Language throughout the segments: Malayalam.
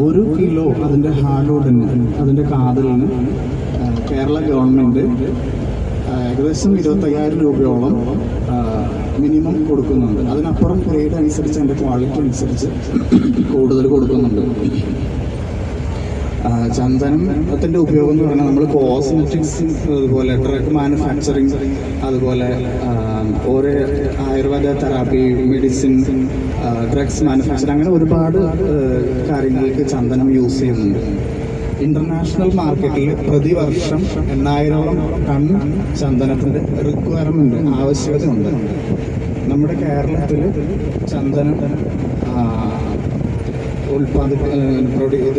ഒരു കിലോ അതിൻ്റെ ഹാർഡ്വുഡിന് അതിൻ്റെ കാതലിന് കേരള ഗവൺമെൻറ് ഏകദേശം 25,000 രൂപയോളം മിനിമം കൊടുക്കുന്നുണ്ട്. അതിനപ്പുറം ഗ്രേഡ് അനുസരിച്ച് അതിൻ്റെ ക്വാളിറ്റി അനുസരിച്ച് കൂടുതൽ കൊടുക്കുന്നുണ്ട്. ചന്ദനത്തിൻ്റെ ഉപയോഗം എന്ന് പറഞ്ഞാൽ നമ്മൾ കോസ്മെറ്റിക്സ്, അതുപോലെ ഡ്രഗ് മാനുഫാക്ചറിങ്, അതുപോലെ ഓരോ Ayurveda therapy, medicine, drugs manufacturing, അങ്ങനെ ഒരുപാട് കാര്യങ്ങൾക്ക് ചന്ദനം യൂസ് ചെയ്യുന്നുണ്ട്. ഇന്റർനാഷണൽ മാർക്കറ്റിൽ പ്രതിവർഷം 8,000-ഓളം ടൺ ചന്ദനത്തിൻ്റെ റിക്വയർമെൻറ്റ് ആവശ്യകതയുണ്ട്. നമ്മുടെ കേരളത്തിൽ ചന്ദനം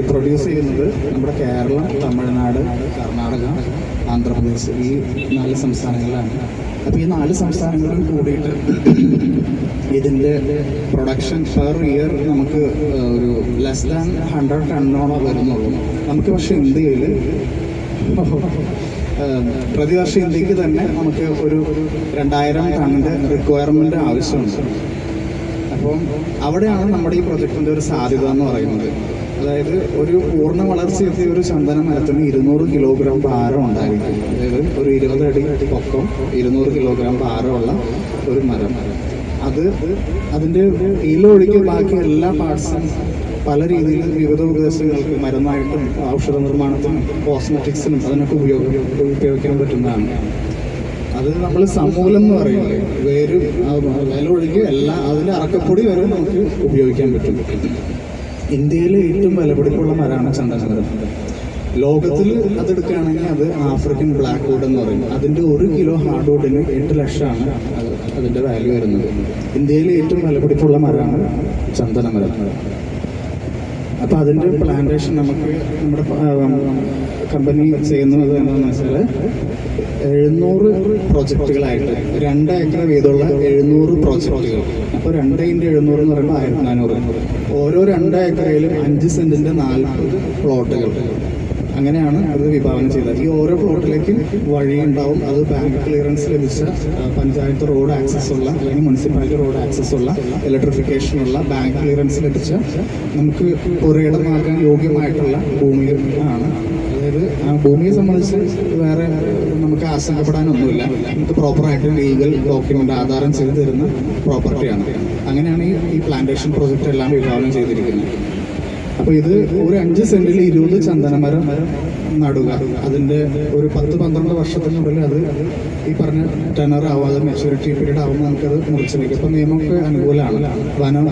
പ്രൊഡ്യൂസ് ചെയ്യുന്നത് നമ്മുടെ കേരളം, തമിഴ്നാട്, കർണാടക, ആന്ധ്രാപ്രദേശ്, ഈ 4 സംസ്ഥാനങ്ങളിലാണ്. അപ്പോൾ ഈ 4 സംസ്ഥാനങ്ങളും കൂടിയിട്ട് ഇതിൻ്റെ പ്രൊഡക്ഷൻ പെർ ഇയർ നമുക്ക് ഒരു ലെസ് ദാൻ 100 ടണ്ണോളം വരുന്നുള്ളൂ. നമുക്ക് പക്ഷേ ഇന്ത്യയിൽ പ്രതിവർഷം ഇന്ത്യക്ക് തന്നെ നമുക്ക് ഒരു 2,000 ടണ്ണിൻ്റെ റിക്വയർമെൻറ്റ് ആവശ്യമുണ്ട്. അപ്പം അവിടെയാണ് നമ്മുടെ ഈ പ്രൊജക്റ്റിൻ്റെ ഒരു സാധ്യത എന്ന് പറയുന്നത്. അതായത് ഒരു പൂർണ്ണ വളർച്ചയെത്തിയ ഒരു ചന്ദന മരത്തിന് 200 കിലോഗ്രാം ഭാരം ഉണ്ടായിരിക്കും. അതായത് ഒരു 20 അടി പൊക്കം, 200 കിലോഗ്രാം ഭാരമുള്ള ഒരു മരം. അതിൻ്റെ ഇല ഒഴികെ ബാക്കി എല്ലാ പാർട്സും പല രീതിയിൽ വിവിധ ഉദ്ദേശങ്ങൾക്ക്, മരുന്നായിട്ടും ഔഷധ നിർമ്മാണത്തിനും കോസ്മെറ്റിക്സിനും അതിനൊക്കെ ഉപയോഗിക്കാൻ പറ്റുന്നതാണ്. അത് നമ്മൾ സമൂലം എന്ന് പറയുന്നത് വേരും വില ഒഴികെ എല്ലാ അതിൻ്റെ അറക്കപ്പൊടി വരെ നമുക്ക് ഉപയോഗിക്കാൻ പറ്റും. ഇന്ത്യയിലെ ഏറ്റവും വിലപിടിപ്പുള്ള മരമാണ് ചന്ദനമരം. ലോകത്തിൽ അതെടുക്കുകയാണെങ്കിൽ അത് ആഫ്രിക്കൻ ബ്ലാക്ക് വുഡ് എന്ന് പറയും. അതിൻ്റെ 1 കിലോ ഹാർഡ് വുഡിന് 8 ലക്ഷമാണ് അതിൻ്റെ വാല്യൂ വരുന്നത്. ഇന്ത്യയിലെ ഏറ്റവും വിലപിടിപ്പുള്ള മരമാണ് ചന്ദനമരം. അപ്പോൾ അതിൻ്റെ പ്ലാന്റേഷൻ നമുക്ക് നമ്മുടെ കമ്പനി ചെയ്യുന്നത് എന്താണെന്ന് വെച്ചാൽ 700 പ്രോജക്റ്റുകളായിട്ട് 2 ഏക്കർ വീതമുള്ള 700 പ്രോജക്റ്റുകൾ. അപ്പോൾ 2x700 എന്ന് പറയുമ്പോൾ 1,400. ഓരോ 2 ഏക്കറിലും 5 സെന്റിന്റെ 40 പ്ലോട്ടുകൾ. അങ്ങനെയാണ് അത് വിഭാവനം ചെയ്തത്. ഈ ഓരോ പ്ലോട്ടിലേക്കും വഴിയുണ്ടാവും. അത് ബാങ്ക് ക്ലിയറൻസ് ലഭിച്ച, പഞ്ചായത്ത് റോഡ് ആക്സസ് ഉള്ള, അല്ലെങ്കിൽ മുനിസിപ്പാലിറ്റി റോഡ് ആക്സസ് ഉള്ള, ഇലക്ട്രിഫിക്കേഷൻ ഉള്ള, ബാങ്ക് ക്ലിയറൻസ് ലഭിച്ച, നമുക്ക് പുരയിടമാക്കാൻ യോഗ്യമായിട്ടുള്ള ഭൂമിയാണ്. അതായത് ആ ഭൂമിയെ സംബന്ധിച്ച് വേറെ നമുക്ക് ആശങ്കപ്പെടാനൊന്നുമില്ല. നമുക്ക് പ്രോപ്പറായിട്ട് ലീഗൽ ഡോക്യുമെന്റ് ആധാരം ചെയ്ത് തരുന്ന പ്രോപ്പർട്ടിയാണ്. അങ്ങനെയാണ് ഈ പ്ലാന്റേഷൻ പ്രോജക്റ്റ് എല്ലാം വിഭാവനം ചെയ്തിരിക്കുന്നത്. അപ്പോൾ ഇത് ഒരു 5 സെന്റിൽ 20 ചന്ദനമരം നടുക. അതിൻ്റെ ഒരു 10-12 വർഷത്തിനുള്ളിൽ അത് ഈ പറഞ്ഞ ടെനർ ആവാതെ മെച്യൂരിറ്റി പീരീഡ് ആവുമ്പോൾ നമുക്കത് മുറിച്ചെടുക്കും. ഇപ്പം നിയമമൊക്കെ അനുകൂലമാണ്. വനം